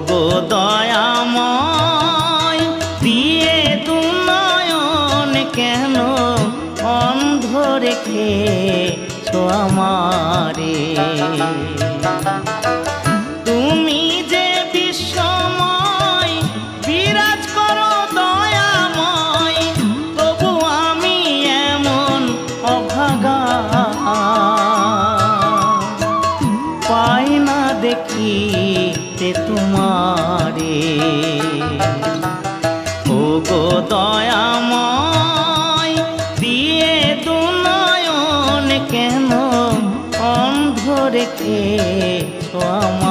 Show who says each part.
Speaker 1: গো দয়াময় দিয়ে দুনয়ন কেন অন্ধ রেখেছো আমারে। তুমি যে বিশ্বময় বিরাজ করো দয়াময়, তবু আমি এমন অভাগা পাই না দেখিতে তোমারে। ও গো দয়াময় দিয়ে দুনয়ন কেন অন্ধ রেখেছো আমারে।